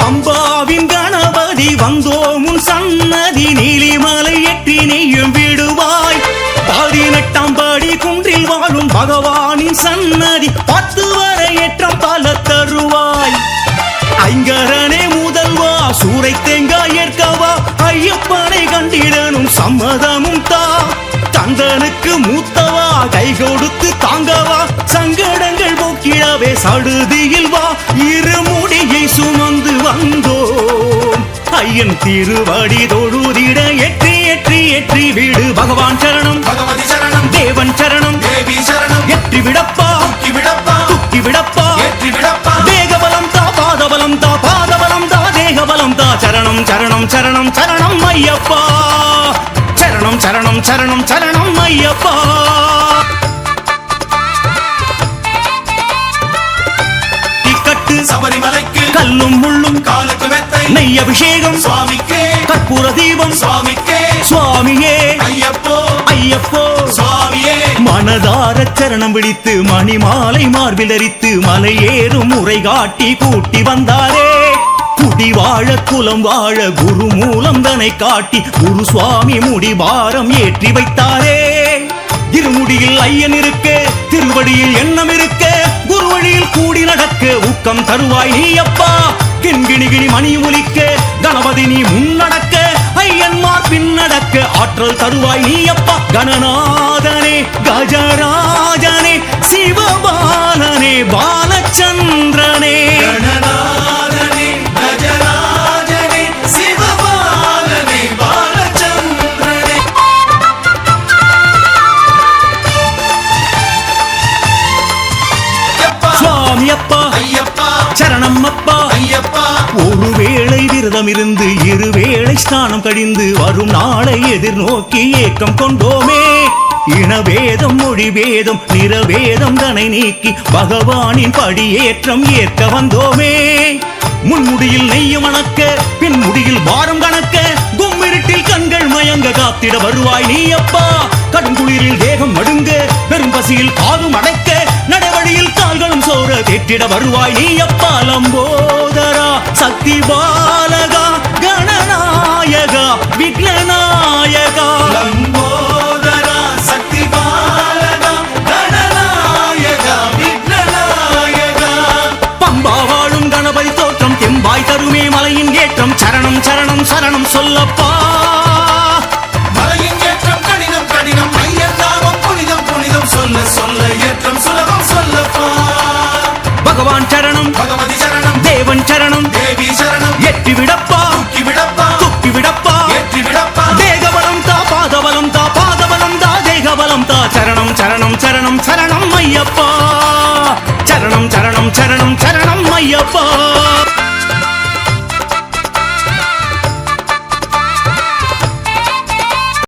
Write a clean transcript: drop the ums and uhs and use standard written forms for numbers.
பம்பாவின் கணபதி வந்தோம் உன் சன்னதி நீலிமலை எட்டி நீயும் விடுவாய் 18ஆம் படி குன்றில் வாழும் பகவானின் சன்னதி 10 வரை ஏற்றம் பல தருவாய் ஐங்கரனே முதல்வா சூறை தேங்காய் ஏற்கவா ஐயப்பனை கண்டிடனும் சம்மதமும் தா தந்தனுக்கு மூத்தவா கை கொடுத்து தாங்கவா சங்கடங்கள் போக்கிடவே சடுதியில் வா இருமுடியை சுமந்து வந்தோம் ஐயன் திருவடி தொழுதிட ஏற்றி ஏற்றி ஏற்றி விடு பகவான் சரணம் பகவதி சரணம் தேவன் சரணம் தேவி சரணம் ஏற்றி விடப்பா தூக்கி விடப்பா தூக்கி விடப்பா ஏற்றி விடப்பா தேகபலம் தா பாதபலம் தா பாதபலம் தா தேகபலம் தா சரணம் சரணம் சரணம் சரணம் ஐயப்பா சரணம் சரணம் சரணம் சரணம் ஐயப்பா கட்டு சபரிமலைக்கு கல்லும் முள்ளும் காலுக்கு மெத்தை நெய் அபிஷேகம் சுவாமிக்கே கற்பூர தீபம் சுவாமிக்கே சுவாமியே ஐயப்போ ஐயப்போ சுவாமியே மனதார சரணம் பிடித்து மணிமாலை மார்பில் அரித்து மலை ஏறும் முறை காட்டி கூட்டி வந்தாரே குடி வாழ குலம் வாழ குரு மூலம் தனை காட்டி குரு சுவாமி முடிபாரம் ஏற்றி வைத்தாரே இருமுடியில் ஐயன் இருக்க திருவடியில் எண்ணம் இருக்க குரு வழியில் கூடி நடக்க ஊக்கம் தருவாய் நீ அப்பா கிண்கிணி மணி ஒலிக்க கணபதி நீ முன்னடக்க ஐயன்மார் பின்னடக்க ஆற்றல் தருவாய் நீ அப்பா கணநாதனே கஜராஜனே சிவபாலனே பாலச்சந்திரனே கணநாதனே கஜராஜனே சிவபாலனே பாலச்சந்திரனே சுவாமி அப்பா ஐயப்பா சரணம் அப்பா ஐயப்பா ஒருவேளை விரதம் இருந்து இருவேளை ஸ்நானம் கடிந்து வரும் நாளை எதிர்நோக்கி ஏக்கம் கொண்டோமே இனவேதம் மொழி வேதம் நிறவேதம் தனை நீக்கி பகவானின் படியேற்றம் ஏற்க வந்தோமே முன்முடியில் நெய்யும் அணக்க பின்முடியில் பாரம் கணக்க கும்மிருட்டில் கண்கள் மயங்க காத்திட வருவாய் நீ அப்பா கடுங்குளிரில் தேகம் நடுங்க பெரும் பசியில் காதும் அடைக்க நடவழியில் கால்களும் சோர தேற்றிட வருவாய் நீ அப்பா லம்போதரா சக்தி பாலகா கணநாயகா விக்னநாயகா லம்போதரா சக்தி பாலகா கணநாயகா விக்னநாயகா பம்பா வாழும் கணபதி தோற்றம் தெம்பாய் தருமே மலையின் ஏற்றம் சரணம் சரணம் சரணம் சொல்லப்பா மலையின் ஏற்றம் கடினம் கடினம் ஐயன் நாமம் புனிதம் புனிதம் சொல்ல சொல்ல ஏற்றம் சுலபம் சொல்லப்பா பகவான் சரணம் பகவதி சரணம் தேவன் சரணம் தேவி சரணம் எட்டி விடப்பா தூக்கி விடப்பா துக்கி விடப்பா ஏற்றி விடப்பா தேகபலம் தா பாதபலம் தா பாதபலம் தா தேகபலம் தா சரணம் சரணம் சரணம் சரணம் ஐயப்பா சரணம் சரணம் சரணம் சரணம் ஐயப்பா